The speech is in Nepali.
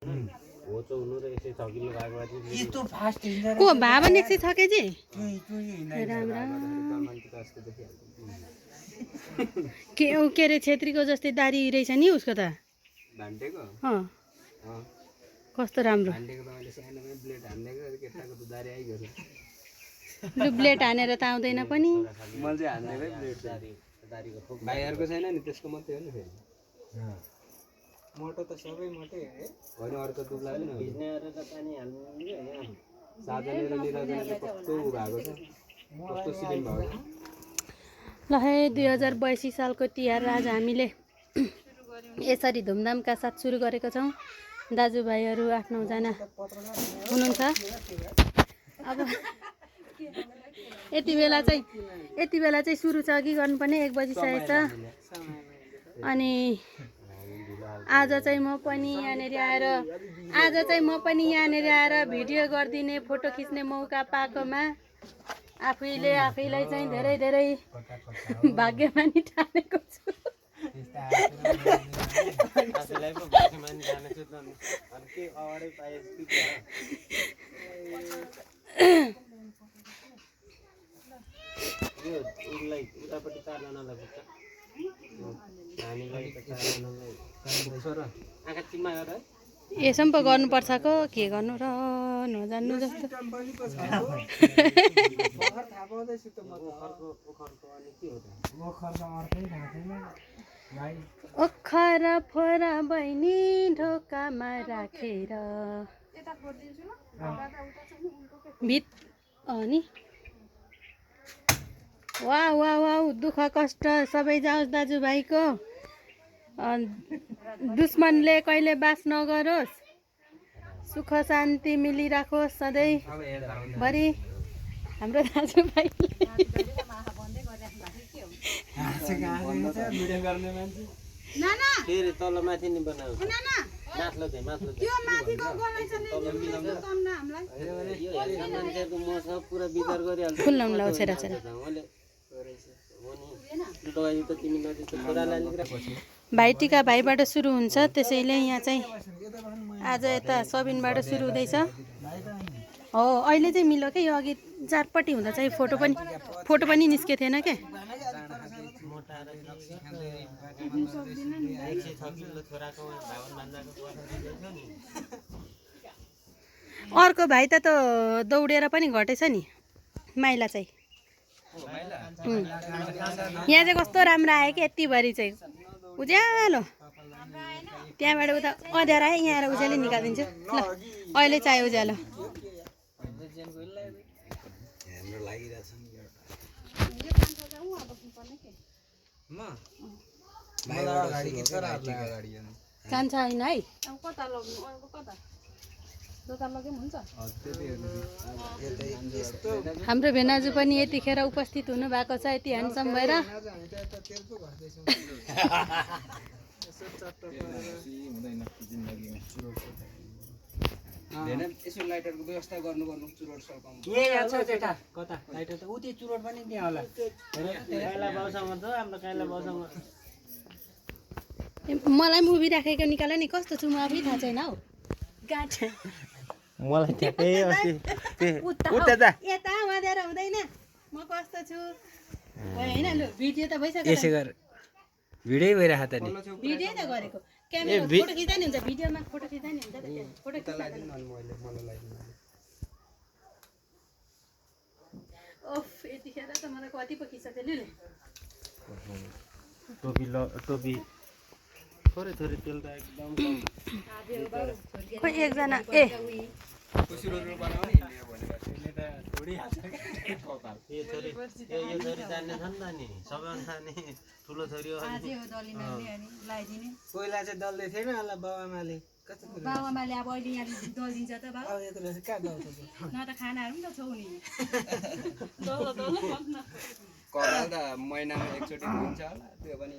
को भावन 106 केजी राम राम के अरे छेत्रीको जस्तै दारी रहेछ नि उसको त कस्तो राम्रो ब्लेड हानेर त आउँदैन पनि मोटो त सबै मोटै हो हैन अरु त दुब्ला पनि भिज्ने गरेर पानी हाल्नु नि हैन साधनले र निराजनले कस्तो भएको छ कस्तो सिलिङ भएको ल है 2082 सालको तिहार आज हामीले यसरी धुमधामका साथ सुरु गरेका छौं दाजुभाइहरू 8-9 जना हुनुहुन्छ अब यति बेला चाहिँ सुरु छ कि गर्नुपर्ने 1 बजिसकेको छ अनि आज चाहिँ म पनि यहाँनेर आएर भिडियो गर्दिने फोटो खिच्ने मौका पाएकोमा आफैलाई चाहिँ धेरै धेरै भाग्यमानी ठानेको छु यसो पो गर्नुपर्छ के गर्नु र नजान्नु जस्तो ओखर फोरा बहिनी ढोकामा राखेर भित अनि वाउ दुःख कष्ट सबै जाओस् दाजुभाइको दुश्मनले कहिले बास नगरोस् सुख शान्ति मिलिराखोस् सधैँ भरि हाम्रो दाजुभाइले फेरि तल माथि नि बनाऊ माथलो त्यो माथिको मान्छेको मसँग पुरा विचार गरिहाल्छ फुल लाउला छेरा भाइटिका भाइबाट सुरु हुन्छ त्यसैले यहाँ चाहिँ आज यता सबिनबाट सुरु हुँदैछ हो अहिले चाहिँ मिल्यो के यो अघि चारपट्टि हुँदा चाहिँ फोटो पनि निस्के थिएन के अर्को भाइ त दौडेर पनि घटेछ नि माइला चाहिँ यहाँ चाहिँ कस्तो राम्रो आयो कि यतिभरि चाहिँ उज्यालो त्यहाँबाट उता अँध्यारो आयो यहाँ आएर उज्यालो निकालिदिन्छु ल अहिले चाहियो उज्यालो जान्छ होइन है हाम्रो भेनाजु पनि यतिखेर उपस्थित हुनु भएको छ यति ह्यान्डसम भएर यसो लाइटरको व्यवस्था गर्नु चुरोट सल्काउनु यही छ जेठा कता लाइटर त उति चुरोट पनि त्यहाँ होला काइला बाउसँग छ हाम्रो काइला बाउसँग मलाई मुभी राखेको निकाल नि कस्तो छु म आफै थाहा छैन हौ गाठ मलाई ठ्याक्कै अस्ति यता मादेर हुँदैन म कस्तो छु हैन लु भिडियो त भइसक्यो यसै गर भिडियो भइराख त नि भिडियो त गरेको क्यामेरा फोटो खिच्दा नि हुन्छ भिडियोमा फोटो खिच्दा नि हुन्छ फोटो खिच्दा ओफ यतिखेर त मलाई कति पो खिच्छ लु टोपी थोरै तेल त एकदम खोइ एकजना ए कसरी बनाउने भनेर त थोडी हाल्छ यो छोरी जान्ने छ नि त नि सबैभन्दा नि ठुलो छोरी हो कोइला चाहिँ दल्दै थिएन होला बाबुआमाले बाबुआमाले अब अहिले यहाँ दलिदिन्छ त बाबु न त खानाहरू पनि त छौ नि कराल त महिनामा एकचोटि हुन्छ होला त्यो पनि